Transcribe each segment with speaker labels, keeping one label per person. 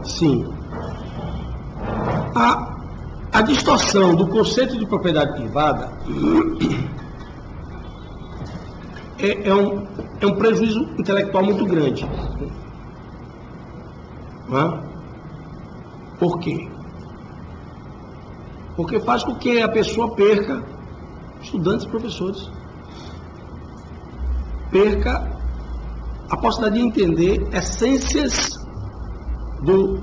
Speaker 1: Sim. A distorção do conceito de propriedade privada é um prejuízo intelectual muito grande. Não é? Por quê? Porque faz com que a pessoa perca estudantes e professores. Perca a possibilidade de entender essências do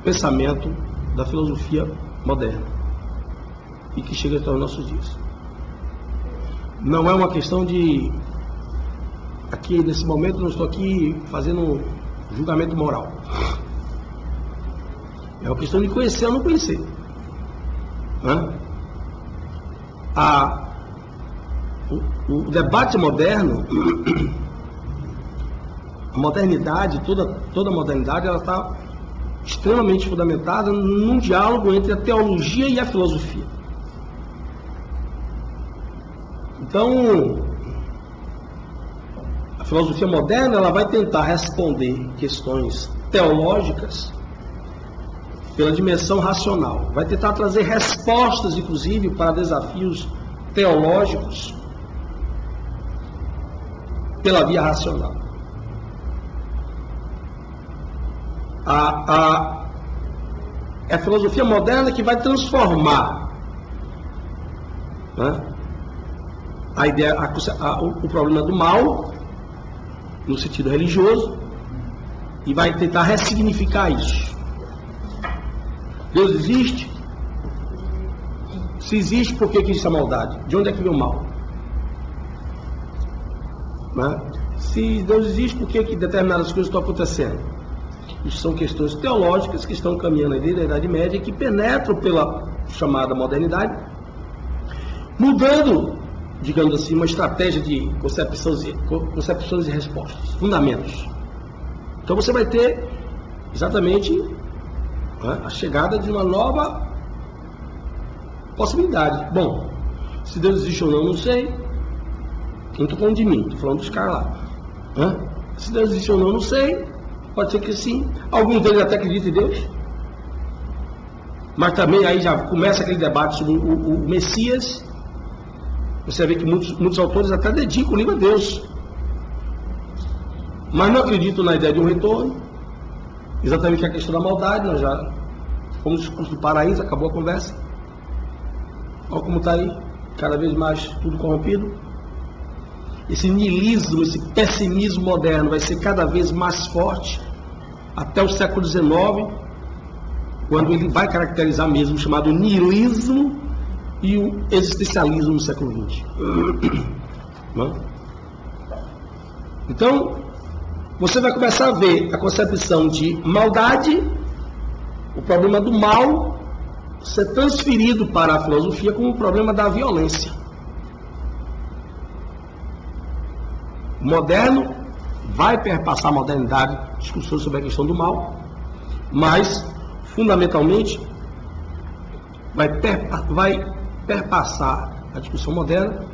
Speaker 1: pensamento, da filosofia moderna e que chega até os nossos dias. Não é uma questão de... Aqui, nesse momento, não estou aqui fazendo um julgamento moral. É uma questão de conhecer ou não conhecer. Né? O debate moderno, a modernidade, toda a modernidade, ela está extremamente fundamentada num diálogo entre a teologia e a filosofia. Então, a filosofia moderna, ela vai tentar responder questões teológicas pela dimensão racional. Vai tentar trazer respostas, inclusive, para desafios teológicos pela via racional. É a filosofia moderna que vai transformar, né, a ideia, o problema do mal no sentido religioso e vai tentar ressignificar isso. Deus existe? Se existe, por que existe a maldade? De onde é que vem o mal? Né? Se Deus existe, por que determinadas coisas estão acontecendo? Isso são questões teológicas que estão caminhando desde a Idade Média, que penetram pela chamada modernidade, mudando, digamos assim, uma estratégia de concepções e respostas, fundamentos. Então você vai ter exatamente, né, a chegada de uma nova possibilidade. Bom, se Deus existe ou não, não sei. Não estou falando de mim, estou falando dos caras lá. Né? Se Deus existe ou não, não sei. Pode ser que sim. Alguns deles até acreditam em Deus. Mas também aí já começa aquele debate sobre o Messias. Você vê que muitos autores até dedicam o livro a Deus. Mas não acreditam na ideia de um retorno. Exatamente a questão da maldade. Nós já fomos no discurso do paraíso, acabou a conversa. Olha como está aí, cada vez mais tudo corrompido. Esse niilismo, esse pessimismo moderno vai ser cada vez mais forte até o século XIX, quando ele vai caracterizar mesmo o chamado niilismo e o existencialismo no século XX. Então, você vai começar a ver a concepção de maldade, o problema do mal, ser transferido para a filosofia como o problema da violência. O moderno vai perpassar a modernidade, discussões sobre a questão do mal, mas, fundamentalmente, vai perpassar a discussão moderna,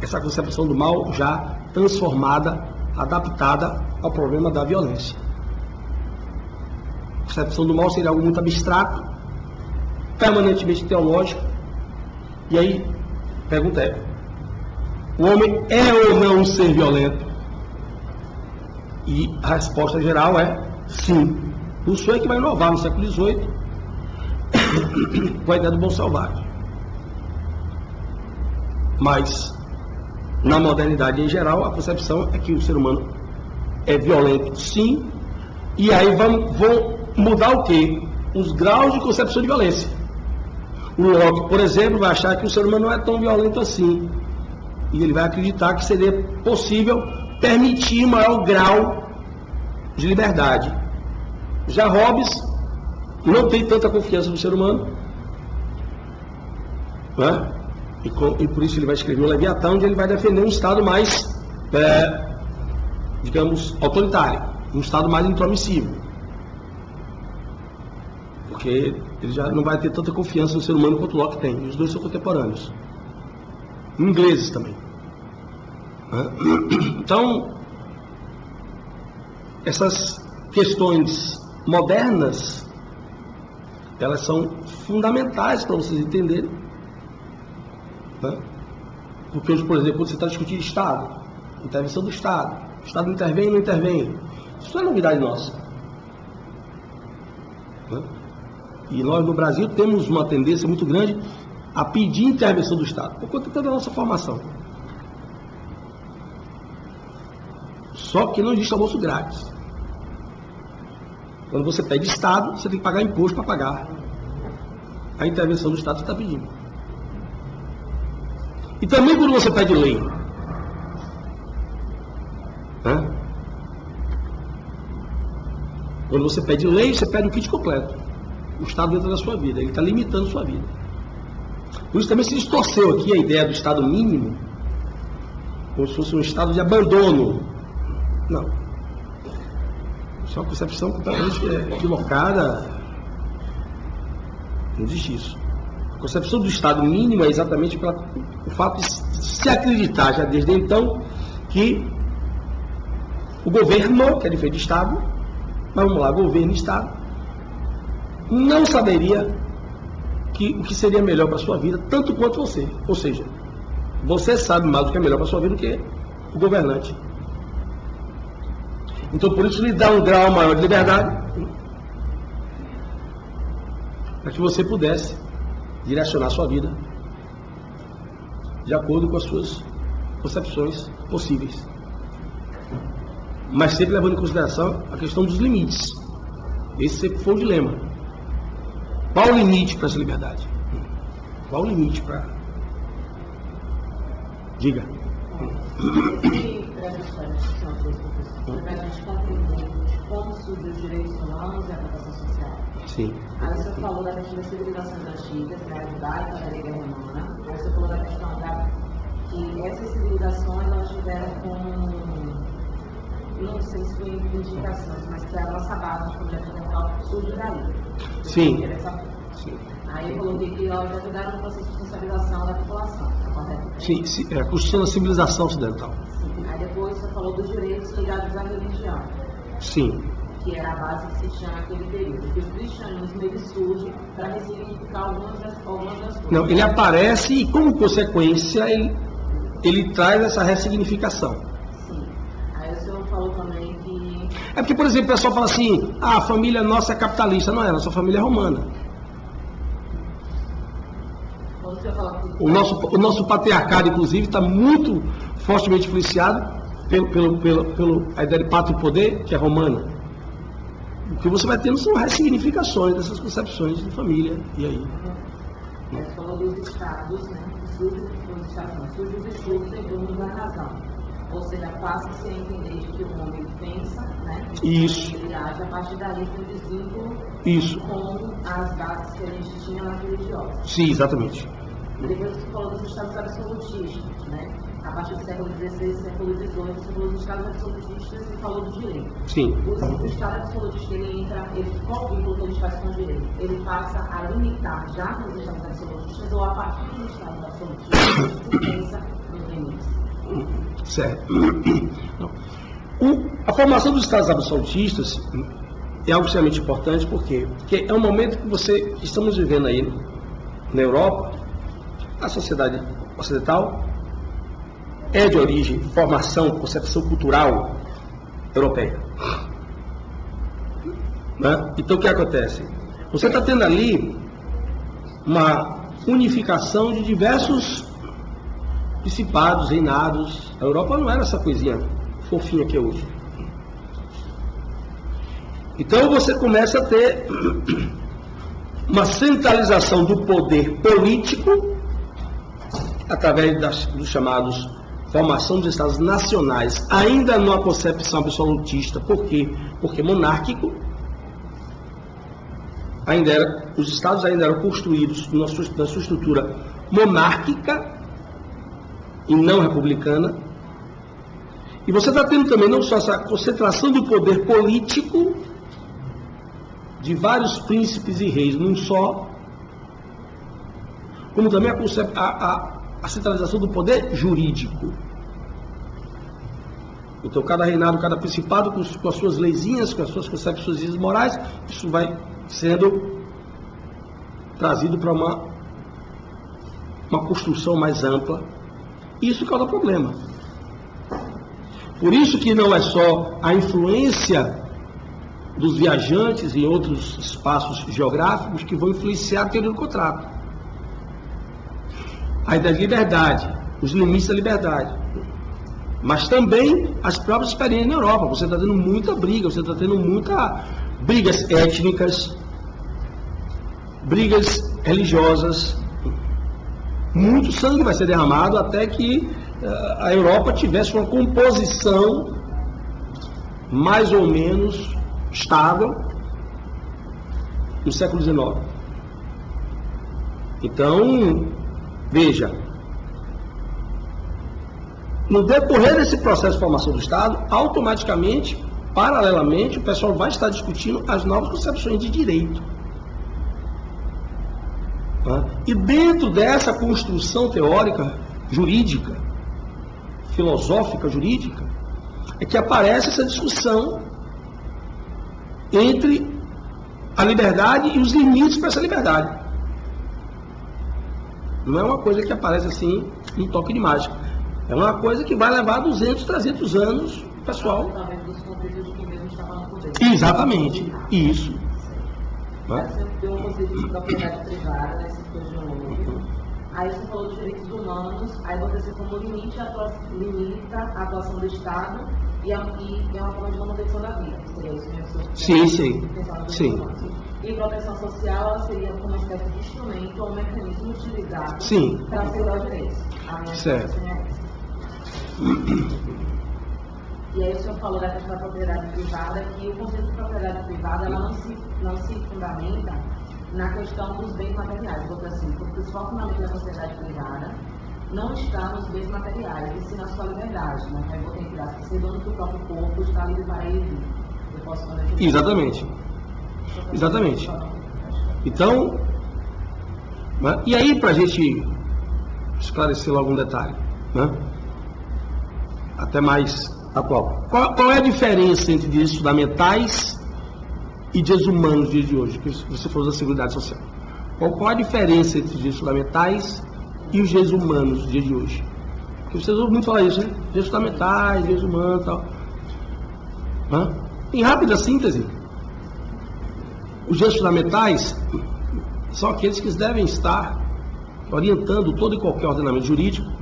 Speaker 1: essa concepção do mal já transformada, adaptada ao problema da violência. A concepção do mal seria algo muito abstrato, permanentemente teológico, e aí, a pergunta é: o homem é ou não um ser violento? E a resposta geral é sim. Rousseau é que vai inovar no século XVIII com a ideia do bom selvagem. Mas, na modernidade em geral, a concepção é que o ser humano é violento, sim. E aí vão mudar o quê? Os graus de concepção de violência. O Locke, por exemplo, vai achar que o ser humano não é tão violento assim. E ele vai acreditar que seria possível permitir maior grau de liberdade. Já Hobbes não tem tanta confiança no ser humano, né? E por isso ele vai escrever o Leviatã, onde ele vai defender um Estado mais, digamos, autoritário, um Estado mais intromissivo. Porque ele já não vai ter tanta confiança no ser humano quanto Locke tem. Os dois são contemporâneos. Ingleses também. Então, essas questões modernas, elas são fundamentais para vocês entenderem, né? Porque hoje, por exemplo, quando você está discutindo Estado, intervenção do Estado, o Estado intervém ou não intervém, isso não é novidade nossa, né? E nós no Brasil temos uma tendência muito grande a pedir intervenção do Estado, por conta da nossa formação. Só que não existe almoço grátis. Quando você pede Estado, você tem que pagar imposto para pagar a intervenção do Estado que você está pedindo. E também quando você pede lei, né? Quando você pede lei, você pede o kit completo. O Estado entra na sua vida, ele está limitando a sua vida. Por isso também se distorceu aqui a ideia do Estado mínimo, como se fosse um estado de abandono. Não. Isso é uma concepção completamente equivocada. Não existe isso. A concepção do Estado mínimo é exatamente o fato de se acreditar, já desde então, que o governo, que é diferente de Estado, mas vamos lá, governo e Estado, não saberia o que seria melhor para a sua vida, tanto quanto você. Ou seja, você sabe mais o que é melhor para a sua vida do que o governante. Então, por isso, lhe dá um grau maior de liberdade, para que você pudesse direcionar a sua vida de acordo com as suas concepções possíveis. Mas sempre levando em consideração a questão dos limites. Esse sempre foi o dilema. Qual o limite para essa liberdade? Qual o limite para... Diga.
Speaker 2: Para a gente compreender como surgem os direitos humanos e a proteção social.
Speaker 1: Sim.
Speaker 2: Aí você falou da questão das civilizações antigas, da judaica, da grega romana. Aí você falou da questão que essas civilizações elas tiveram não sei se foi indicações, mas que a nossa base de projeto mental surge daí.
Speaker 1: Sim.
Speaker 2: Sim. Aí eu coloquei que elas ajudaram no processo de socialização da população, tá correto?
Speaker 1: Sim, é a construção da civilização ocidental.
Speaker 2: Sim. Aí depois você falou dos direitos ligados à religião.
Speaker 1: Sim.
Speaker 2: Que era a base que se tinha naquele período. Porque o cristianismo ele surge para ressignificar algumas das coisas.
Speaker 1: Não, ele aparece e, como consequência, ele traz essa ressignificação.
Speaker 2: Sim. Aí o senhor falou também que...
Speaker 1: É porque, por exemplo, o pessoal fala assim, a família nossa é capitalista. Não é, nossa família é romana.
Speaker 2: Quando o senhor fala que...
Speaker 1: O nosso patriarcado, inclusive, está muito fortemente influenciado pela ideia de pátrio poder, que é romana. O que você vai tendo são ressignificações dessas concepções de família. E aí?
Speaker 2: Você falou dos estados, né? Surge os estudos em torno da razão. Ou seja, passa-se a entender que o homem pensa, né?
Speaker 1: Isso.
Speaker 2: Ele age, a partir daí tem um desvínculo
Speaker 1: Isso.
Speaker 2: com as bases que a gente tinha na religiosa.
Speaker 1: Sim, exatamente.
Speaker 2: E depois você falou dos estados absolutistas, né? A partir do século XVI, século XVIII, você falou dos estados absolutistas e falou do direito.
Speaker 1: Sim.
Speaker 2: O estado absolutista, qual o vínculo que ele faz com o direito? Ele passa a limitar já nos estados absolutistas ou a partir dos estados absolutistas se pensa nos limites?
Speaker 1: Certo. A formação dos estados absolutistas é algo extremamente importante, porque é um momento que estamos vivendo aí na Europa, a sociedade ocidental é de origem, formação, concepção cultural europeia. Né? Então o que acontece? Você está tendo ali uma unificação de diversos principados, reinados. A Europa não era essa coisinha fofinha que é hoje. Então você começa a ter uma centralização do poder político através dos chamados formação dos estados nacionais, ainda numa concepção absolutista. Por quê? Porque monárquico. Os estados ainda eram construídos na sua estrutura monárquica e não republicana. E você está tendo também não só essa concentração do poder político de vários príncipes e reis num só, como também a centralização do poder jurídico. Então, cada reinado, cada principado, com as suas leizinhas, com as suas concepções morais, isso vai sendo trazido para uma construção mais ampla. Isso causa problema. Por isso que não é só a influência dos viajantes em outros espaços geográficos que vão influenciar a teoria do contrato. A ideia de liberdade, os limites da liberdade. Mas também as próprias experiências na Europa. Você está tendo muita briga, você está tendo muitas brigas étnicas, brigas religiosas. Muito sangue vai ser derramado até que a Europa tivesse uma composição mais ou menos estável no século XIX. Então, veja, no decorrer desse processo de formação do Estado, automaticamente, paralelamente, o pessoal vai estar discutindo as novas concepções de direito. E dentro dessa construção teórica, jurídica, filosófica, jurídica, é que aparece essa discussão entre a liberdade e os limites para essa liberdade. Não é uma coisa que aparece assim, em toque de mágica. É uma coisa que vai levar 200, 300 anos, pessoal. Exatamente, isso.
Speaker 2: Tem um conceito de propriedade privada, nesse setor geológico. Aí você falou dos direitos humanos, aí você como limita a atuação do Estado e é uma forma de manutenção da vida. Seria isso mesmo?
Speaker 1: Sim.
Speaker 2: E proteção social ela seria como uma espécie de instrumento ou um mecanismo utilizado para assegurar os direitos.
Speaker 1: Certo.
Speaker 2: E aí o senhor falou da questão da propriedade privada, que o conceito de propriedade privada ela não se fundamenta na questão dos bens materiais. Vou dizer assim, porque o principal fundamento da sociedade privada não está nos bens materiais, e sim na sua liberdade. Né? Aí vou ter que dar, ser dono do próprio corpo, está livre para ele. Eu posso fazer aqui.
Speaker 1: Exatamente. Então, e aí para a gente esclarecer logo um detalhe, né? Até mais atual. Qual é a diferença entre direitos fundamentais e direitos humanos no dia de hoje, que você falou da Seguridade Social? Qual a diferença entre os direitos fundamentais e os direitos humanos no dia de hoje? Porque vocês ouvem muito falar isso, né? Direitos fundamentais, direitos humanos e tal. Em rápida síntese, os direitos fundamentais são aqueles que devem estar orientando todo e qualquer ordenamento jurídico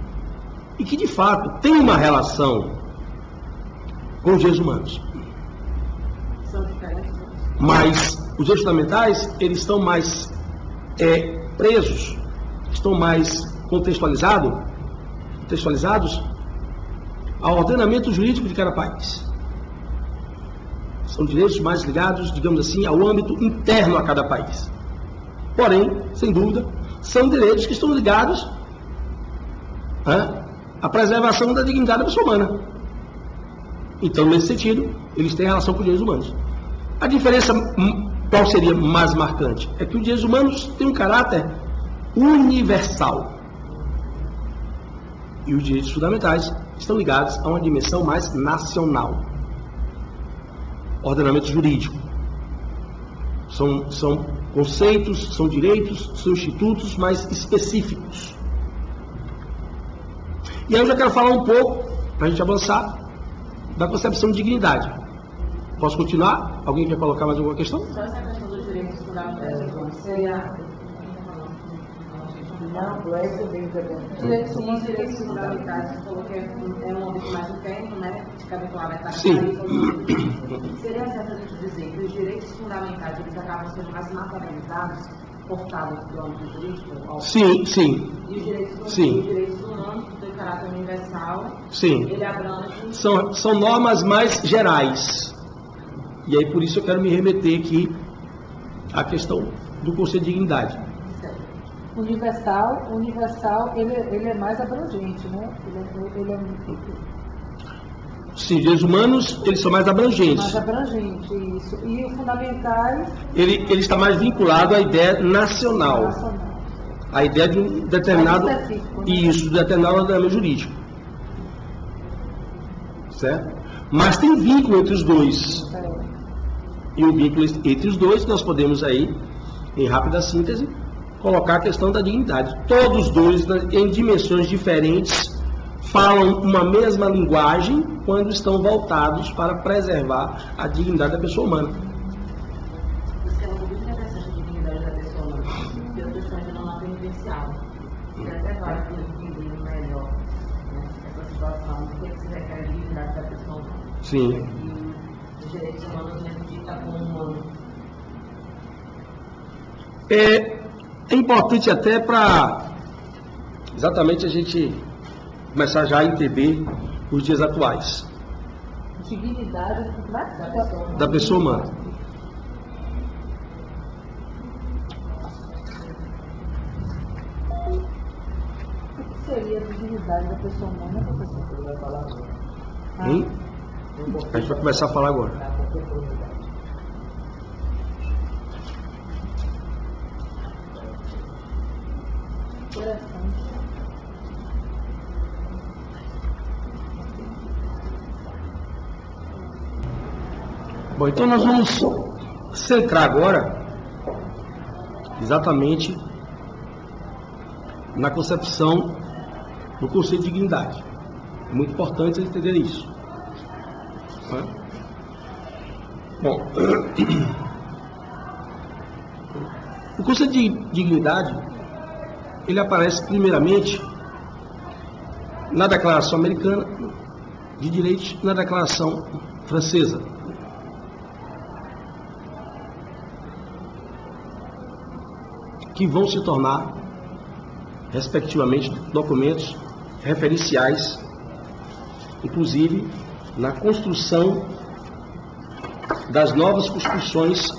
Speaker 1: e que, de fato, tem uma relação com os direitos humanos. Mas os direitos fundamentais, eles estão mais presos, estão mais contextualizados ao ordenamento jurídico de cada país. São direitos mais ligados, digamos assim, ao âmbito interno a cada país. Porém, sem dúvida, são direitos que estão ligados à preservação da dignidade da pessoa humana. Então, nesse sentido, eles têm relação com os direitos humanos. A diferença, qual seria mais marcante? É que os direitos humanos têm um caráter universal. E os direitos fundamentais estão ligados a uma dimensão mais nacional. Ordenamento jurídico. São conceitos, são direitos, são institutos mais específicos. E aí eu já quero falar um pouco, para a gente avançar, da concepção de dignidade. Posso continuar? Alguém quer colocar mais alguma questão?
Speaker 2: Só essa questão dos direitos fundamentais seria... Direitos fundamentais, você falou que é um âmbito mais interno, né? De cada claro,
Speaker 1: sim.
Speaker 2: Seria certo a gente dizer que os direitos fundamentais eles acabam sendo mais materializados, portados do âmbito jurídico?
Speaker 1: Sim.
Speaker 2: E os direitos humanos, que têm caráter universal, ele abrange...
Speaker 1: São normas mais gerais. E aí, por isso, eu quero me remeter aqui à questão do conceito de dignidade.
Speaker 3: Universal, ele é mais abrangente, né? Ele é...
Speaker 1: Sim, os direitos humanos, eles são mais abrangentes.
Speaker 3: Mais abrangente, isso. E os fundamentais...
Speaker 1: Ele está mais vinculado à ideia nacional. A ideia de um determinado...
Speaker 3: Né?
Speaker 1: Isso, de determinado ordenamento jurídico. Certo? Mas tem vínculo entre os dois. E o vínculo entre os dois, nós podemos aí, em rápida síntese, colocar a questão da dignidade. Todos os dois, em dimensões diferentes, falam uma mesma linguagem quando estão voltados para preservar a dignidade da pessoa humana.
Speaker 2: Isso é uma muito interessante, a dignidade da pessoa humana, porque as pessoas ainda não a penitenciaram. E até agora que eu entendi melhor, né, essa situação, do que se requer a dignidade da pessoa humana.
Speaker 1: Sim.
Speaker 2: E os direitos humanos mesmo dita como humano.
Speaker 1: É importante até para exatamente a gente começar já a entender os dias atuais
Speaker 3: Dignidade
Speaker 1: da pessoa humana.
Speaker 3: O que seria a dignidade da pessoa humana, professor? Você vai falar agora.
Speaker 1: Hein? A gente vai começar a falar agora.
Speaker 3: Interessante.
Speaker 1: Bom, então nós vamos centrar agora exatamente na concepção do conceito de dignidade. É muito importante vocês entenderem isso. Né? Bom, o conceito de dignidade, ele aparece primeiramente na Declaração Americana de Direitos e na Declaração Francesa. Que vão se tornar, respectivamente, documentos referenciais, inclusive na construção das novas constituições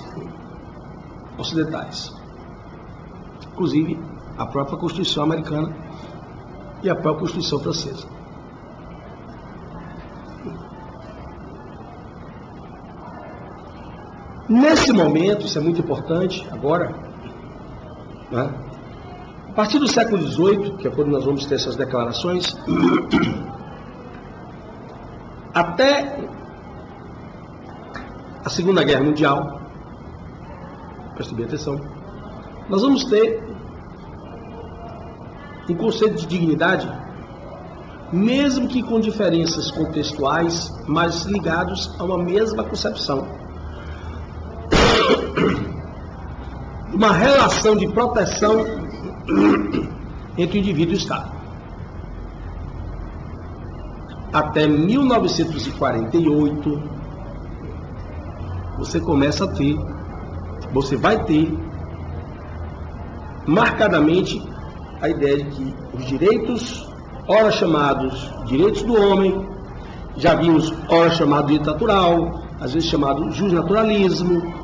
Speaker 1: ocidentais, inclusive a própria Constituição americana e a própria Constituição francesa. Nesse momento, isso é muito importante agora, né? A partir do século XVIII, que é quando nós vamos ter essas declarações, até a Segunda Guerra Mundial, preste bem atenção, nós vamos ter um conceito de dignidade, mesmo que com diferenças contextuais, mas ligados a uma mesma concepção. Uma relação de proteção entre o indivíduo e o Estado. Até 1948, você vai ter marcadamente a ideia de que os direitos, ora chamados direitos do homem, já vimos ora chamado direito natural, às vezes chamado justnaturalismo,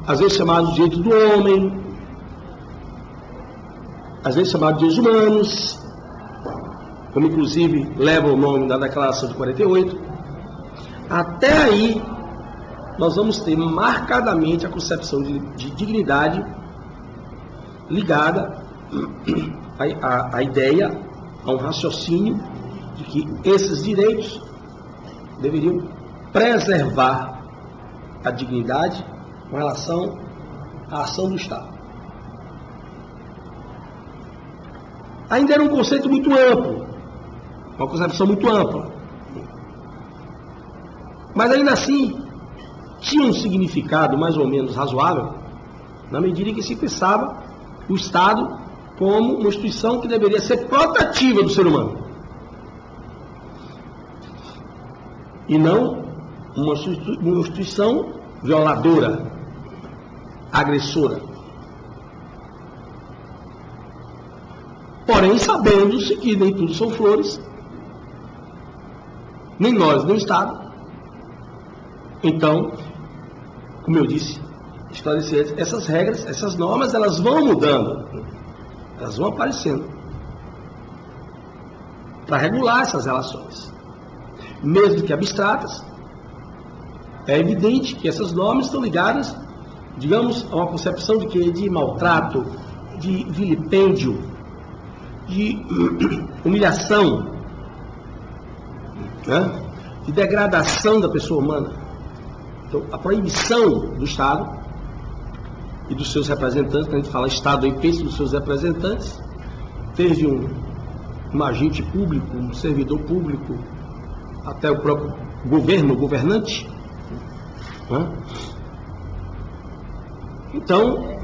Speaker 1: às vezes chamado direito do homem, às vezes chamado de direitos humanos, como inclusive leva o nome da Declaração de 48. Até aí, nós vamos ter marcadamente a concepção de dignidade ligada à ideia, a um raciocínio de que esses direitos deveriam preservar a dignidade com relação à ação do Estado. Ainda era um conceito muito amplo, uma concepção muito ampla, mas ainda assim tinha um significado mais ou menos razoável, na medida em que se pensava o Estado como uma instituição que deveria ser protetiva do ser humano, e não uma instituição violadora, agressora. Porém, sabendo-se que nem tudo são flores, nem nós, nem o Estado. Então, como eu disse, esclarecer essas regras, essas normas, elas vão mudando, elas vão aparecendo para regular essas relações, mesmo que abstratas. É evidente que essas normas estão ligadas, digamos, a uma concepção de quê? De maltrato, de vilipêndio, de humilhação, né? de degradação da pessoa humana. Então, a proibição do Estado e dos seus representantes, quando a gente fala Estado, aí pensa dos seus representantes, desde um agente público, um servidor público, até o próprio governo, o governante. Né? Então,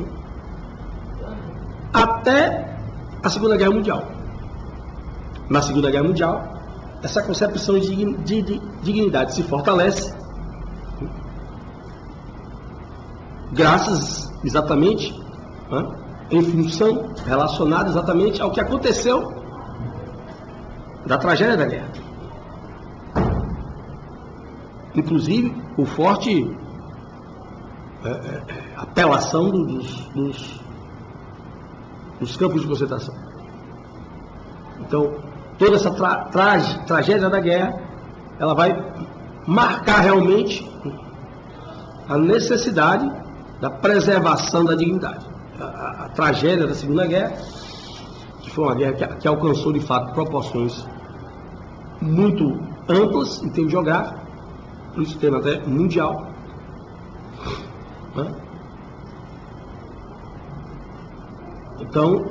Speaker 1: até a Segunda Guerra Mundial. Na Segunda Guerra Mundial, essa concepção de dignidade se fortalece, graças exatamente, né, em função relacionada exatamente ao que aconteceu da tragédia da guerra. Inclusive, o forte apelação dos campos de concentração. Então, toda essa tragédia da guerra, ela vai marcar realmente a necessidade da preservação da dignidade. A tragédia da Segunda Guerra, que foi uma guerra que alcançou de fato proporções muito amplas em termos geográficos, no sistema até mundial. Né? Então,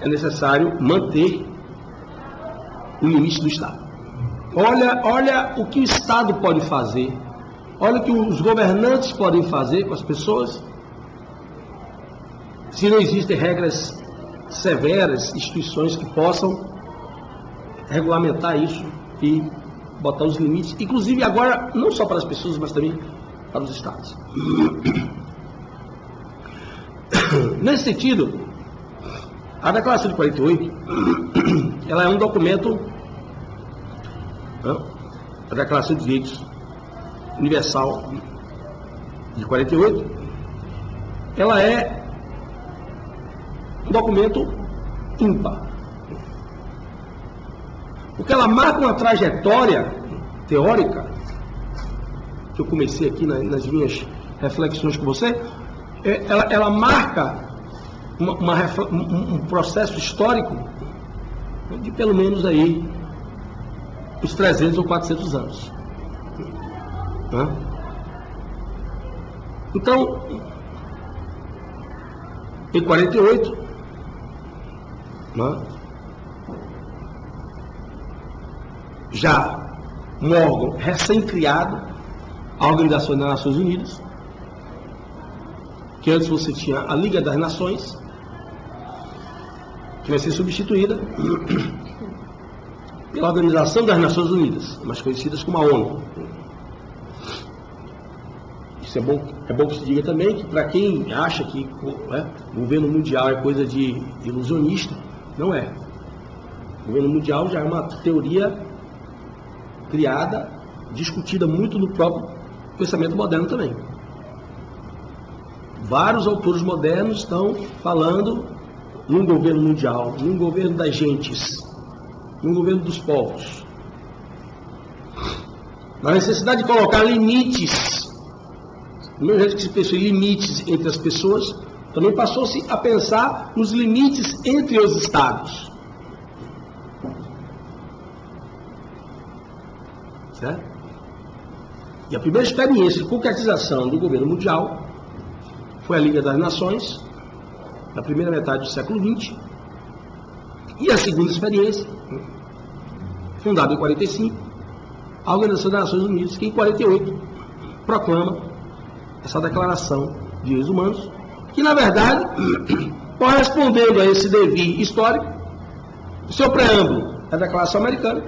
Speaker 1: é necessário manter o limite do Estado. Olha o que o Estado pode fazer, olha o que os governantes podem fazer com as pessoas, se não existem regras severas, instituições que possam regulamentar isso e botar os limites, inclusive agora, não só para as pessoas, mas também para os Estados. Nesse sentido, a Declaração de 48, ela é um documento, a Declaração de Direitos Universal de 48, ela é um documento ímpar. Porque ela marca uma trajetória teórica, que eu comecei aqui nas minhas reflexões com você, ela marca um processo histórico de pelo menos aí os 300 ou 400 anos. Né? Então, em 48, né, já um órgão recém-criado, a Organização das Nações Unidas, que antes você tinha a Liga das Nações, que vai ser substituída pela Organização das Nações Unidas, mais conhecidas como a ONU. Isso é bom que se diga também que, para quem acha que o governo mundial é coisa de ilusionista, não é. O governo mundial já é uma teoria criada, discutida muito no próprio pensamento moderno também. Vários autores modernos estão falando num governo mundial, num governo das gentes, num governo dos povos. Na necessidade de colocar limites, do mesmo jeito que se pensou em limites entre as pessoas, também passou-se a pensar nos limites entre os estados. Certo? E a primeira experiência de concretização do governo mundial foi a Liga das Nações, na primeira metade do século XX, e a segunda experiência, fundada em 45, a Organização das Nações Unidas, que em 48 proclama essa Declaração de Direitos Humanos, que na verdade, correspondendo a esse devir histórico, o seu preâmbulo é a Declaração Americana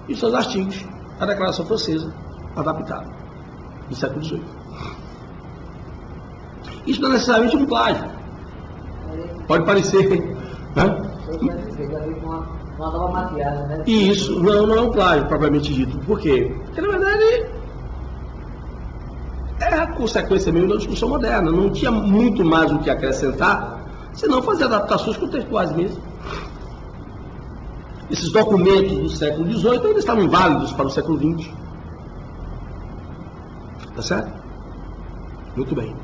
Speaker 1: e seus artigos a Declaração Francesa, adaptada, do século XVIII. Isso não é necessariamente um plágio. Pode parecer, né?
Speaker 3: Uma nova maquiagem, né?
Speaker 1: E isso não é um plágio propriamente dito. Por quê? Porque na verdade é a consequência mesmo da discussão moderna. Não tinha muito mais o que acrescentar, senão fazer adaptações contextuais mesmo. Esses documentos do século XVIII ainda estavam válidos para o século XX. Tá certo? Muito bem.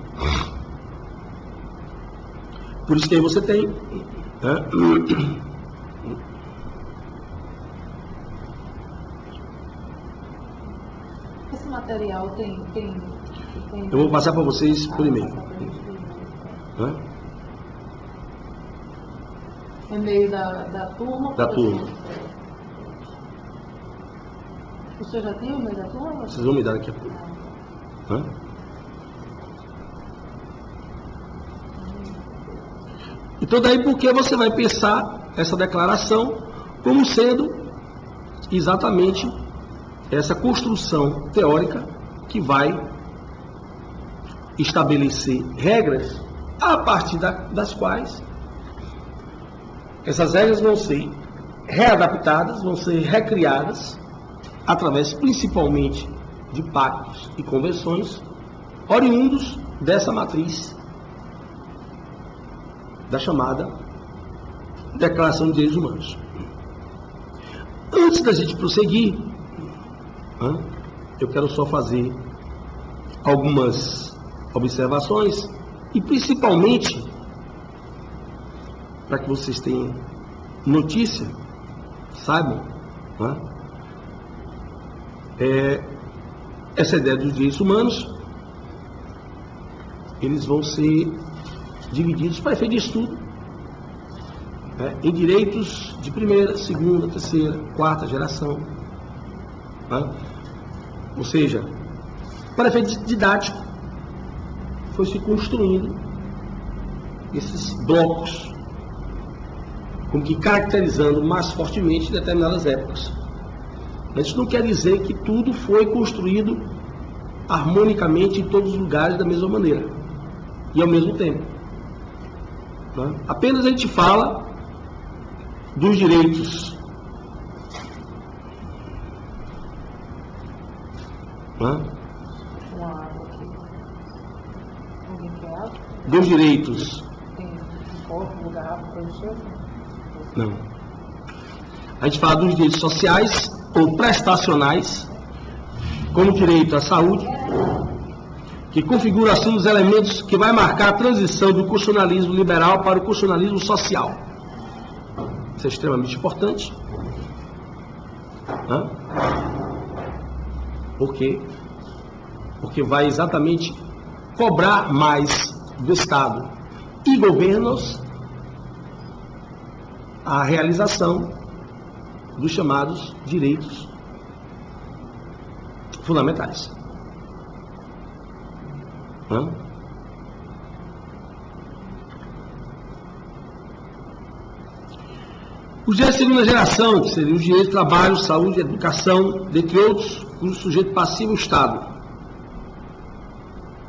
Speaker 1: Por isso que aí você tem, né,
Speaker 3: material tem...
Speaker 1: Eu vou passar para vocês por e-mail. Hã?
Speaker 3: E-mail da turma?
Speaker 1: Da turma.
Speaker 3: O senhor já tem o e-mail da turma?
Speaker 1: Vocês vão me dar daqui a pouco. Hã? Então daí por que você vai pensar essa declaração como sendo exatamente essa construção teórica que vai estabelecer regras a partir das quais essas regras vão ser readaptadas, vão ser recriadas através principalmente de pactos e convenções oriundos dessa matriz da chamada Declaração de Direitos Humanos. Antes da gente prosseguir, eu quero só fazer algumas observações e principalmente para que vocês tenham notícia, saibam, essa ideia dos direitos humanos, eles vão ser divididos para efeito de estudo em direitos de primeira, segunda, terceira, quarta geração, ou seja, para efeito didático, foi se construindo esses blocos, como que caracterizando mais fortemente determinadas épocas. Isso não quer dizer que tudo foi construído harmonicamente em todos os lugares da mesma maneira e ao mesmo tempo. Apenas a gente fala dos direitos dos direitos não. A gente fala dos direitos sociais ou prestacionais, como direito à saúde, que configura assim os elementos que vai marcar a transição do constitucionalismo liberal para o constitucionalismo social. Isso é extremamente importante. Por quê? Porque vai exatamente cobrar mais do Estado e governos a realização dos chamados direitos fundamentais. Os direitos de segunda geração, que seriam os direitos de trabalho, saúde, educação, dentre outros, cujo sujeito passivo é o Estado,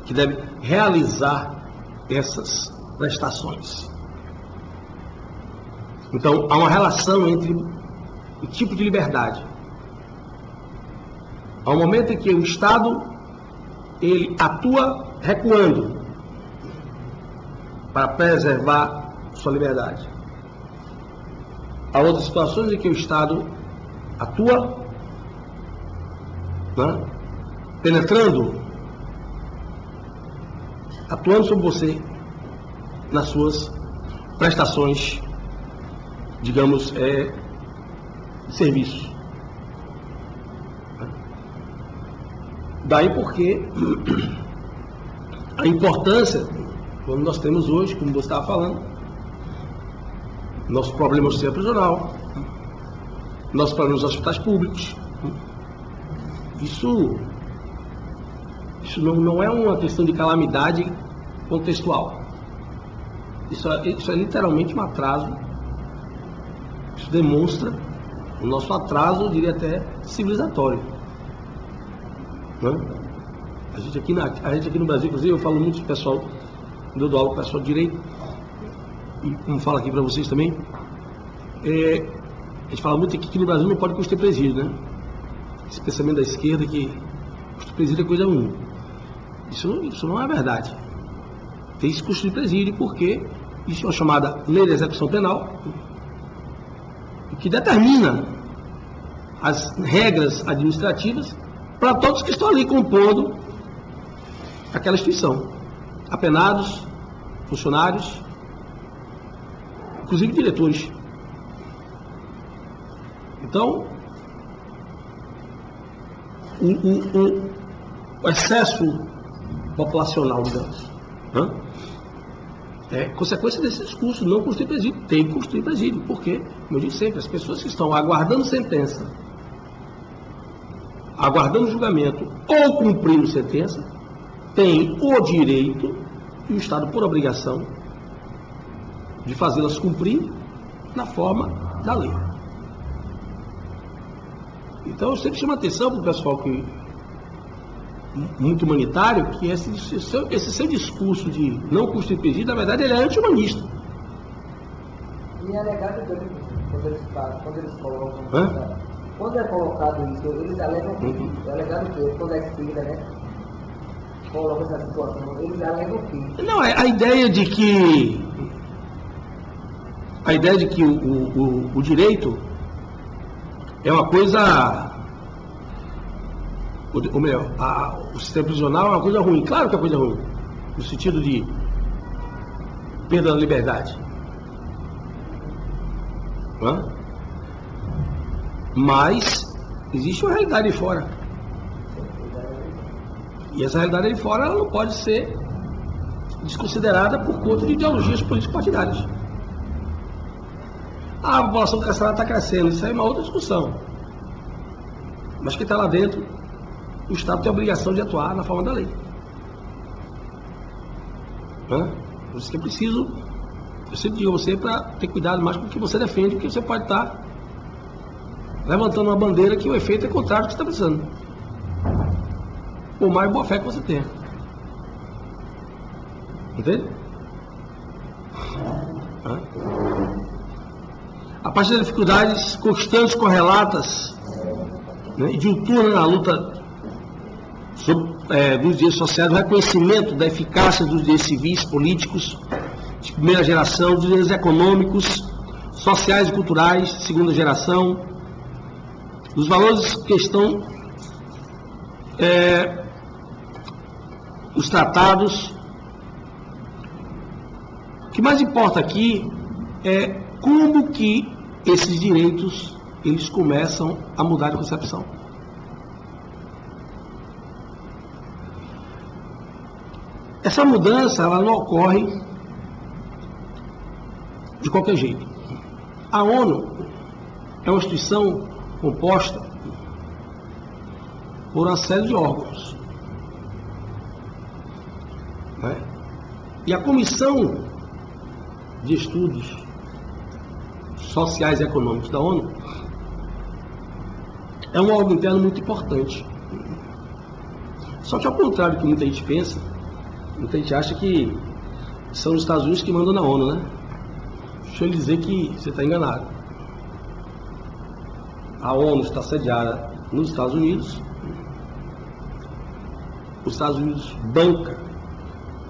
Speaker 1: que deve realizar essas prestações. Então, há uma relação entre o tipo de liberdade. Há um momento em que o Estado, ele atua recuando para preservar sua liberdade. Há outras situações em que o Estado atua penetrando, atuando sobre você nas suas prestações, digamos, de serviço. Daí porque a importância, como nós temos hoje, como você estava falando, nosso problema no sistema prisional, nosso problema nos hospitais públicos, isso não é uma questão de calamidade contextual. Isso é literalmente um atraso. Isso demonstra o nosso atraso, eu diria até civilizatório. A gente aqui no Brasil, inclusive, eu falo muito com o pessoal, eu dou aula com o pessoal de direito, e como falo aqui para vocês também, a gente fala muito que aqui no Brasil não pode construir presídio, né? Esse pensamento da esquerda que construir presídio é coisa ruim. Isso não é verdade. Tem que se construir presídio porque isso é uma chamada lei de execução penal, que determina as regras administrativas para todos que estão ali compondo aquela instituição, apenados, funcionários, inclusive diretores. Então, o excesso populacional, digamos. É consequência desse discurso, não construir presídio. Tem que construir presídio, porque, como eu disse sempre, as pessoas que estão aguardando sentença, aguardando julgamento ou cumprindo sentença, têm o direito e o Estado por obrigação de fazê-las cumprir na forma da lei. Então eu sempre chamo a atenção para o pessoal que muito humanitário, que esse seu discurso de não construir presídio, na verdade ele é anti-humanista.
Speaker 3: E é legado também, quando eles colocam, quando é colocado isso, eles alegam que é legado que quando é escrita, né? Coloca essa situação, eles alegam que
Speaker 1: não, a ideia de que o direito é uma coisa, ou melhor, o sistema prisional é uma coisa ruim. Claro que é uma coisa ruim, no sentido de perda da liberdade. Mas existe uma realidade aí fora. E essa realidade aí fora ela não pode ser desconsiderada por conta de ideologias políticas partidárias. A população carcerária está crescendo, isso aí é uma outra discussão. Mas quem está lá dentro, o Estado tem a obrigação de atuar na forma da lei. Por isso que é preciso, eu sempre digo a você para ter cuidado mais com o que você defende, porque você pode estar levantando uma bandeira que o efeito é contrário ao que você está precisando. Por mais boa fé que você tenha. Entende? A partir das dificuldades constantes, correlatas, né, e diuturnas na luta dos direitos sociais, o reconhecimento da eficácia dos direitos civis, políticos, de primeira geração, dos direitos econômicos, sociais e culturais, de segunda geração, dos valores que estão os tratados. O que mais importa aqui é como que esses direitos eles começam a mudar de concepção. Essa mudança ela não ocorre de qualquer jeito. A ONU é uma instituição composta por uma série de órgãos. E a Comissão de Estudos Sociais e Econômicos da ONU é um órgão interno muito importante. Só que ao contrário do que muita gente pensa, muita gente acha que são os Estados Unidos que mandam na ONU, né? Deixa eu lhe dizer que você está enganado. A ONU está sediada nos Estados Unidos. Os Estados Unidos banca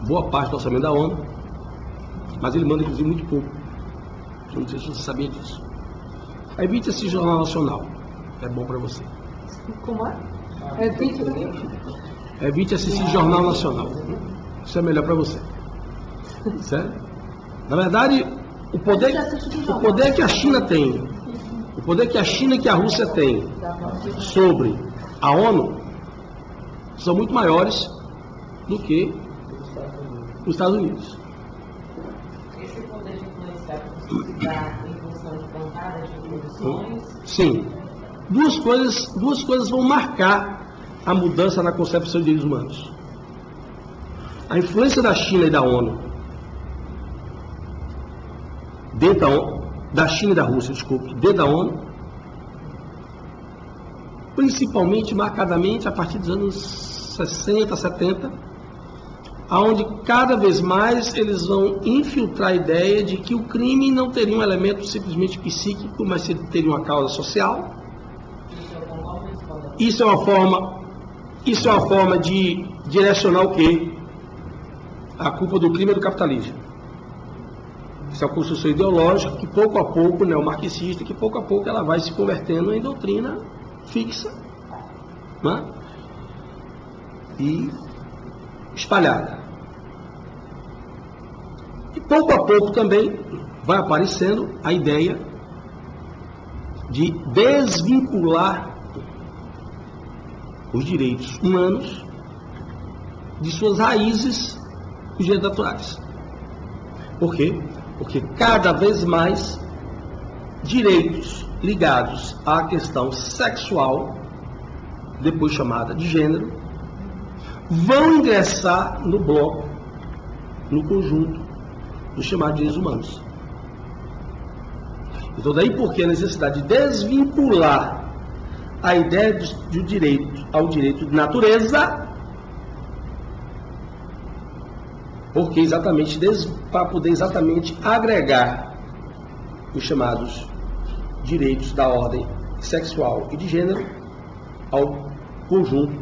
Speaker 1: boa parte do orçamento da ONU, mas ele manda inclusive muito pouco. Eu não sei se você sabia disso. Evite esse Jornal Nacional. É bom para você.
Speaker 3: Como é?
Speaker 1: Evite assistir Jornal Nacional. Isso é melhor para você. Certo? Na verdade, o poder que a China tem, o poder que a China e que a Rússia têm sobre a ONU são muito maiores do que os Estados Unidos.
Speaker 2: Esse poder de influenciar possibilitar em função de bancadas de produções?
Speaker 1: Sim. Duas coisas vão marcar a mudança na concepção de direitos humanos. A influência da China e da ONU, da China e da Rússia, dentro da ONU, principalmente, marcadamente, a partir dos anos 60, 70, onde cada vez mais eles vão infiltrar a ideia de que o crime não teria um elemento simplesmente psíquico, mas teria uma causa social. Isso é uma forma de direcionar o quê? A culpa do crime é do capitalismo. Isso é uma construção ideológica que pouco a pouco, neomarxista, que pouco a pouco ela vai se convertendo em doutrina fixa, né? E espalhada. E pouco a pouco também vai aparecendo a ideia de desvincular os direitos humanos de suas raízes os direitos naturais. Por quê? Porque cada vez mais direitos ligados à questão sexual, depois chamada de gênero, vão ingressar no bloco, no conjunto dos chamados direitos humanos. Então daí porque a necessidade de desvincular a ideia do direito ao direito de natureza, porque exatamente para poder exatamente agregar os chamados direitos da ordem sexual e de gênero ao conjunto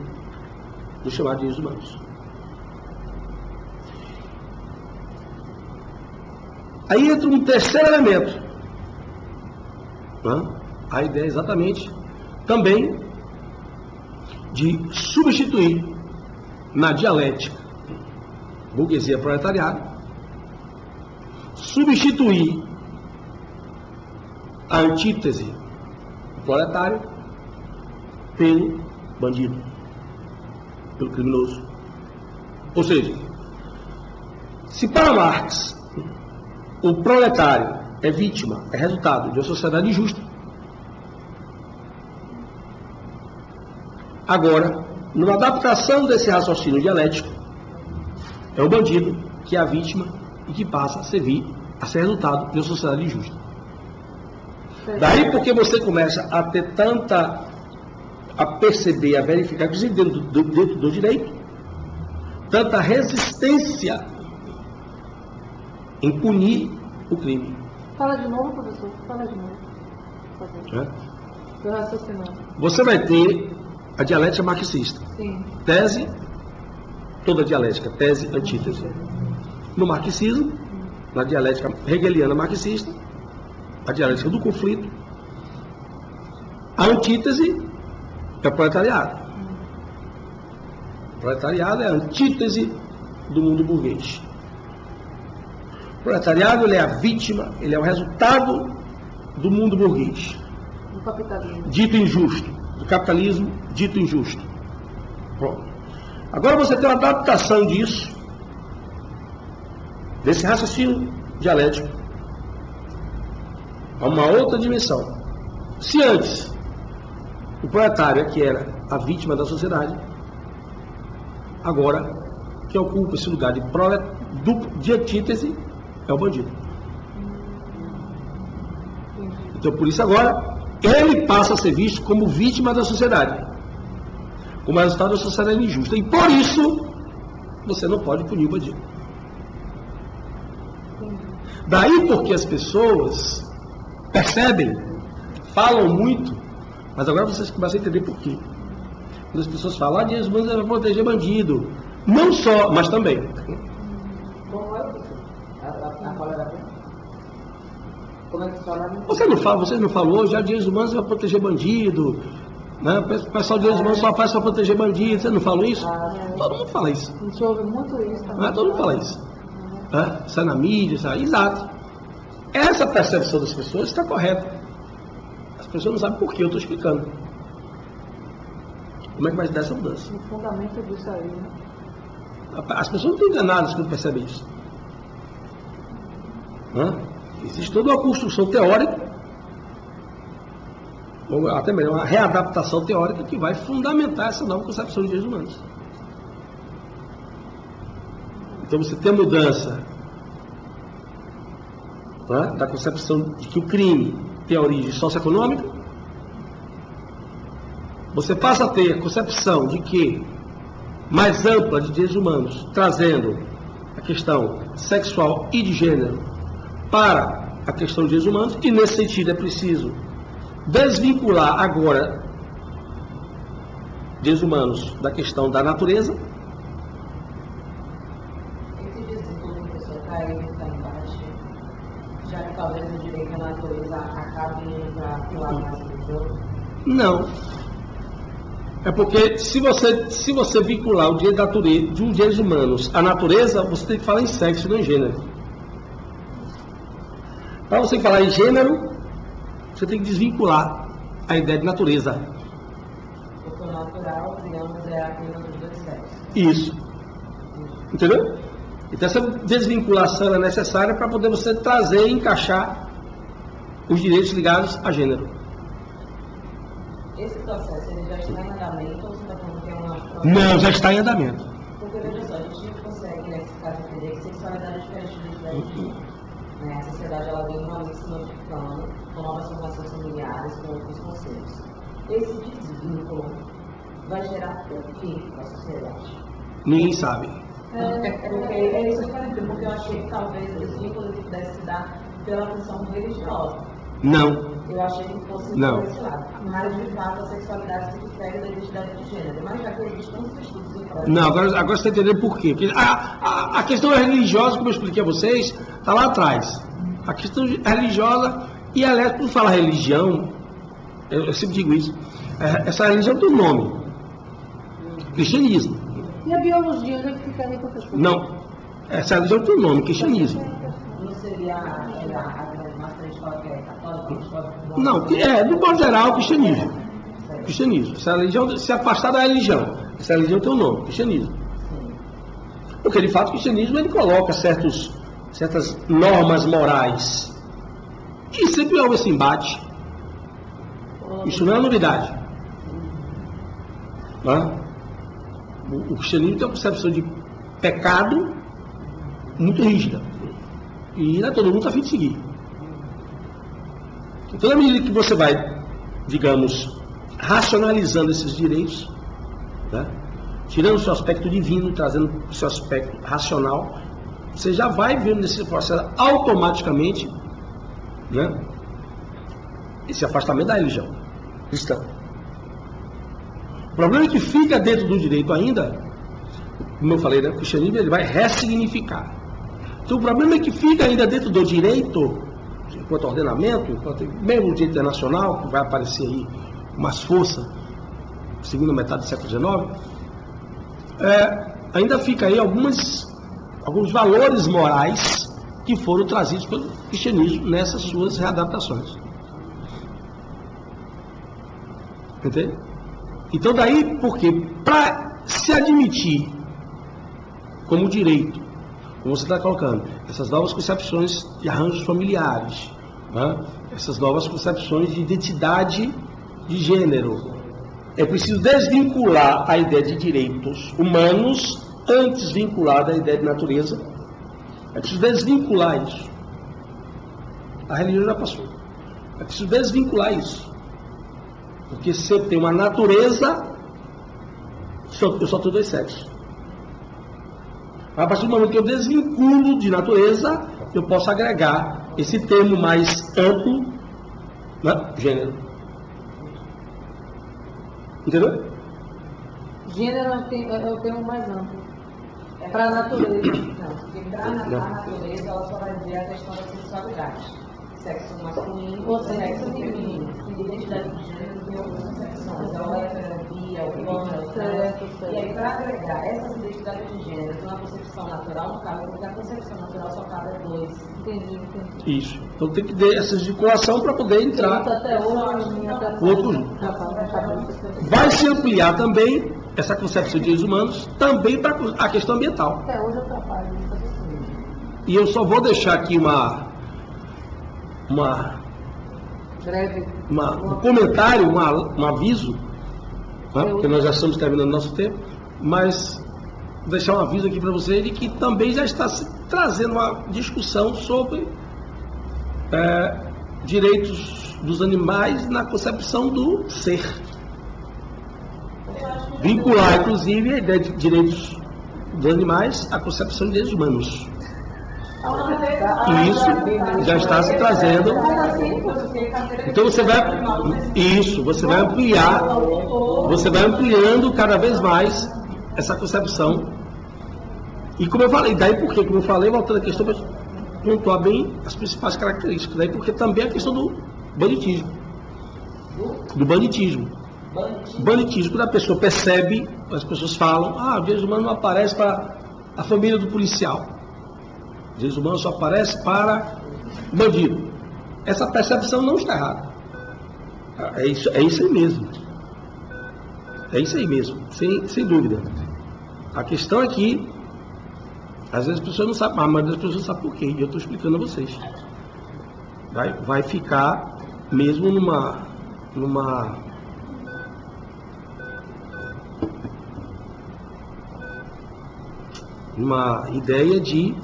Speaker 1: dos chamados direitos humanos. Aí entra um terceiro elemento, né? A ideia exatamente também de substituir na dialética burguesia proletariado, substituir a antítese proletário pelo bandido, pelo criminoso. Ou seja, se para Marx o proletário é vítima, é resultado de uma sociedade injusta, agora, numa adaptação desse raciocínio dialético, é o bandido que é a vítima e que passa a ser resultado de uma sociedade injusta. Daí porque você começa a ter a perceber, a verificar, inclusive dentro do direito, tanta resistência em punir o crime.
Speaker 4: Fala de novo, professor. Fala de novo. Estou raciocinando.
Speaker 1: Você vai ter a dialética marxista.
Speaker 4: Sim.
Speaker 1: Tese, toda dialética, tese, antítese. No marxismo, na dialética hegeliana marxista, a dialética do conflito, a antítese é o proletariado. O proletariado é a antítese do mundo burguês. O proletariado, ele é a vítima, ele é o resultado do mundo burguês.
Speaker 4: Do capitalismo.
Speaker 1: Dito injusto. Do capitalismo dito injusto. Pronto. Agora você tem uma adaptação disso, desse raciocínio dialético, a uma outra dimensão. Se antes o proletário é que era a vítima da sociedade, agora que ocupa esse lugar de antítese é o bandido. Então por isso agora ele passa a ser visto como vítima da sociedade, como resultado da sociedade injusta, e por isso você não pode punir o bandido. Daí porque as pessoas percebem, falam muito, mas agora vocês começam a entender por quê. Quando as pessoas falam, direitos humanos é para proteger bandido, não só, mas também.
Speaker 3: Como é a palavra? Como é que fala?
Speaker 1: Vocês não falam hoje, direitos humanos é para proteger bandido, né? O pessoal de direitos humanos só faz para proteger bandido, vocês não falam isso? Todo mundo fala isso.
Speaker 4: A gente ouve muito isso também.
Speaker 1: Todo mundo fala isso. Isso é na mídia, isso é... Exato. Essa percepção das pessoas está correta. As pessoas não sabem por que eu estou explicando. Como é que vai se dar essa mudança?
Speaker 4: O fundamento disso aí, né?
Speaker 1: As pessoas não estão enganadas quando percebem isso. Existe toda uma construção teórica, ou até melhor, uma readaptação teórica que vai fundamentar essa nova concepção de direitos humanos. Então você tem a mudança da concepção de que o crime tem origem socioeconômica, você passa a ter a concepção de que mais ampla de direitos humanos, trazendo a questão sexual e de gênero para a questão de direitos humanos, e nesse sentido é preciso desvincular agora direitos humanos da questão da natureza.
Speaker 2: Esse discurso que o professor caiu está embaixo, já que talvez o direito à natureza acabe indo para o lado mais perigoso?
Speaker 1: Não. É porque se você vincular o direito da natureza, de um direitos humanos à natureza, você tem que falar em sexo, não em gênero. Para você falar em gênero, você tem que desvincular a ideia de natureza.
Speaker 2: Porque o natural, digamos, é a coisa dos dois sexos.
Speaker 1: Isso. Entendeu? Então essa desvinculação é necessária para poder você trazer e encaixar os direitos ligados a gênero.
Speaker 2: Esse processo ele já está em andamento ou você está falando que é uma...
Speaker 1: Não, já está em andamento.
Speaker 2: Porque veja só, a gente consegue, nesse caso, entender que sexualidade é diferente da identidade de gênero. A sociedade ela vem realmente se modificando com novas formações familiares, com outros conceitos. Esse desvínculo vai gerar o que para a sociedade?
Speaker 1: Ninguém sabe.
Speaker 2: É isso que eu quero dizer, porque eu achei que talvez o desvínculo pudesse se dar pela questão religiosa.
Speaker 1: Não.
Speaker 2: Eu achei que fosse por esse lado. Mas, de fato, a sexualidade se difere da identidade de gênero. Mas já que existem tantos estudos em prova.
Speaker 1: Não, agora você está entendendo por quê. Porque a questão religiosa, como eu expliquei a vocês, está lá atrás. A questão religiosa, e aliás, por falar religião, eu sempre digo isso, essa religião tem um nome. Cristianismo.
Speaker 4: E a biologia, onde é que fica aí, professor?
Speaker 1: Não. Essa religião tem um nome, cristianismo.
Speaker 2: Não seria a grande escola que é católica?
Speaker 1: Não, no modo geral, cristianismo. Cristianismo. Essa religião, se afastar da religião, essa religião tem um nome, cristianismo. Porque, de fato, o cristianismo ele coloca certas normas morais. E sempre houve esse embate. Isso não é novidade. Não? O cristianismo tem uma concepção de pecado muito rígida. E não é todo mundo está a fim de seguir. Então, na medida que você vai, digamos, racionalizando esses direitos, né, tirando o seu aspecto divino, trazendo o seu aspecto racional, você já vai vendo nesse processo automaticamente, né, esse afastamento da religião cristã. O problema é que fica dentro do direito ainda, como eu falei, né, o cristianismo ele vai ressignificar. Então o problema é que fica ainda dentro do direito, enquanto ordenamento, mesmo o direito internacional, que vai aparecer aí com mais força, segunda metade do século XIX, ainda fica aí alguns valores morais que foram trazidos pelo cristianismo nessas suas readaptações. Entende? Então daí, porque para se admitir como direito, como você está colocando, essas novas concepções de arranjos familiares, né? Essas novas concepções de identidade de gênero, é preciso desvincular a ideia de direitos humanos antes vinculada à ideia de natureza. É preciso desvincular isso. A religião já passou. É preciso desvincular isso. Porque se eu tenho uma natureza, eu só tenho dois sexos. A partir do momento que eu desvinculo de natureza, eu posso agregar esse termo mais amplo, né? Gênero. Entendeu?
Speaker 4: Gênero é o termo mais amplo. Para a natureza.
Speaker 2: Não, porque para a natureza ela só vai dizer a questão da sexualidade. Sexo masculino ou sexo feminino. Identidade de gênero tem outras concepções. É o heterofobia, o bicórdia. E aí, para agregar essas identidades de gênero numa concepção natural, no caso, porque a concepção natural só cabe a dois.
Speaker 4: Entendi.
Speaker 1: Isso. Então tem que ter essa vinculação para poder entrar.
Speaker 4: Até hoje,
Speaker 1: Outro. Vai se ampliar também essa concepção de direitos humanos também para a questão ambiental.
Speaker 4: até hoje atrapalha.
Speaker 1: E eu só vou deixar aqui
Speaker 4: Breve.
Speaker 1: um comentário, um aviso, né? Porque nós já estamos terminando nosso tempo, mas vou deixar um aviso aqui para você de que também já está se trazendo uma discussão sobre direitos dos animais na concepção do ser. Vincular, inclusive, a ideia de direitos dos animais à concepção de direitos humanos. E isso já está se trazendo. Então você vai ampliando cada vez mais essa concepção. E como eu falei, daí porque, como eu falei, voltando à questão, para pontuar bem as principais características, daí porque também a questão do banditismo. Banditismo, quando a pessoa percebe, as pessoas falam, o direito humano não aparece para a família do policial. O direito humano só aparece para o bandido. Essa percepção não está errada. É isso aí mesmo. É isso aí mesmo, sem dúvida. A questão aqui Às vezes as pessoas não sabem, a maioria das pessoas não sabe por quê, e eu estou explicando a vocês. Vai ficar mesmo numa ideia de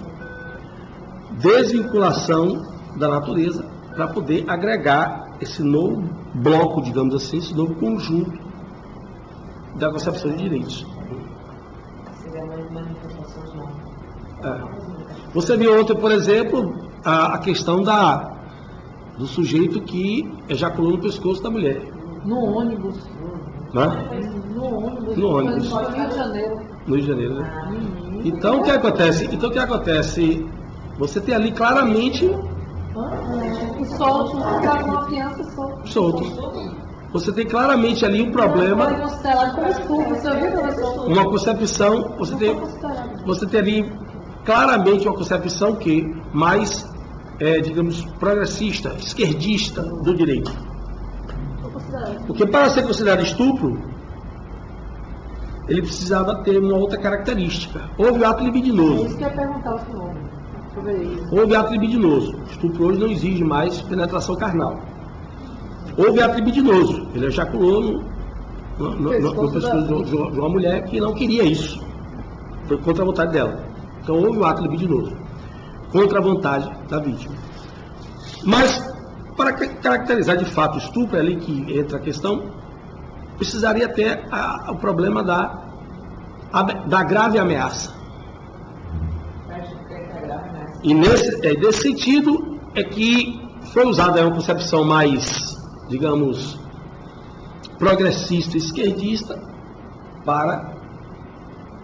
Speaker 1: desvinculação da natureza para poder agregar esse novo bloco, digamos assim, esse novo conjunto da concepção de direitos. Você viu ontem, por exemplo, a questão do sujeito que ejaculou no pescoço da mulher.
Speaker 4: No ônibus.
Speaker 1: Né?
Speaker 4: No ônibus.
Speaker 1: No
Speaker 4: Rio de Janeiro.
Speaker 1: No Rio de Janeiro, né? Então, o que acontece? Você tem ali claramente...
Speaker 4: E solto, para uma criança
Speaker 1: solto. Você tem claramente ali um problema... Uma concepção... Você tem ali claramente uma concepção que mais, digamos, progressista, esquerdista do direito. Porque para ser considerado estupro, ele precisava ter uma outra característica. Houve ato libidinoso.
Speaker 4: É isso que eu ia perguntar ao senhor.
Speaker 1: Houve ato libidinoso. Estupro hoje não exige mais penetração carnal. Houve ato libidinoso. Ele ejaculou no pescoço de uma mulher que não queria isso. Foi contra a vontade dela. Então houve um ato libidinoso. Contra a vontade da vítima. Mas, para caracterizar de fato o estupro, é ali que entra a questão, precisaria ter o problema da grave ameaça. E nesse sentido é que foi usada uma concepção mais, digamos, progressista e esquerdista para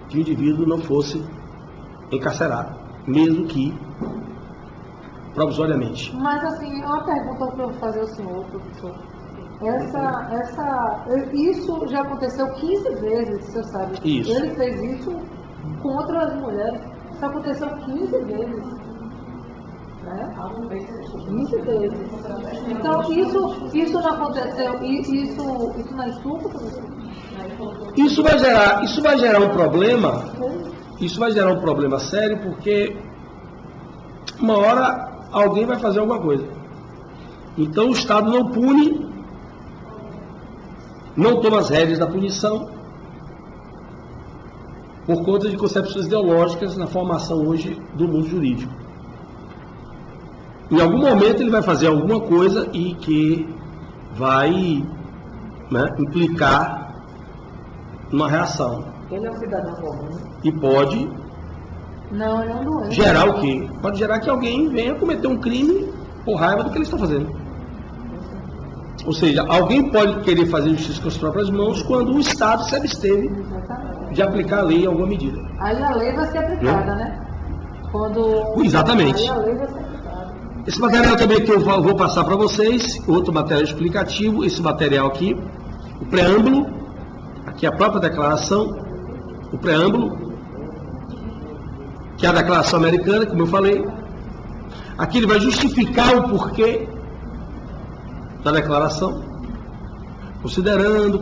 Speaker 1: que o indivíduo não fosse encarcerado, mesmo que provisoriamente.
Speaker 4: Mas assim, uma pergunta que eu vou fazer ao senhor, professor. Isso já aconteceu 15 vezes, o senhor sabe.
Speaker 1: Isso.
Speaker 4: Ele fez isso contra as mulheres. Isso aconteceu 15 vezes. Né? 15 vezes. Então, isso não aconteceu, isso não é estupro, professor?
Speaker 1: Isso vai gerar um problema. Isso vai gerar um problema sério, porque uma hora alguém vai fazer alguma coisa. Então o Estado não pune, não toma as rédeas da punição, por conta de concepções ideológicas na formação hoje do mundo jurídico. Em algum momento ele vai fazer alguma coisa e que vai, né, implicar numa reação.
Speaker 3: Ele é um cidadão comum.
Speaker 1: E pode
Speaker 4: Não, ele é um doente.
Speaker 1: gerar o quê? Pode gerar que alguém venha cometer um crime por raiva do que ele está fazendo. Ou seja, alguém pode querer fazer justiça com as próprias mãos quando o Estado se absteve
Speaker 4: Exatamente.
Speaker 1: de aplicar a lei em alguma medida.
Speaker 4: Aí a lei vai ser aplicada, né? Quando...
Speaker 1: Exatamente.
Speaker 4: Aí a lei vai ser aplicada.
Speaker 1: Esse material também que eu vou passar para vocês, outro material explicativo, esse material aqui, o preâmbulo, aqui a própria declaração, o preâmbulo, que é a declaração americana, como eu falei. Aqui ele vai justificar o porquê da declaração, considerando,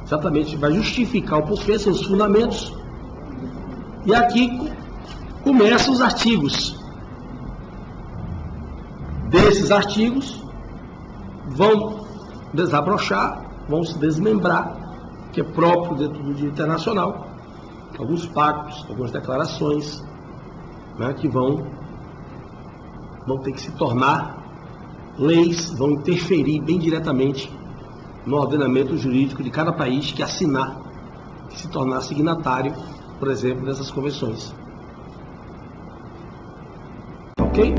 Speaker 1: exatamente, vai justificar o porquê, seus fundamentos. E aqui começam os artigos. Desses artigos vão desabrochar, vão se desmembrar, que é próprio dentro do direito internacional, alguns pactos, algumas declarações, né, que vão ter que se tornar leis, vão interferir bem diretamente no ordenamento jurídico de cada país que assinar, que se tornar signatário, por exemplo, dessas convenções. Ok?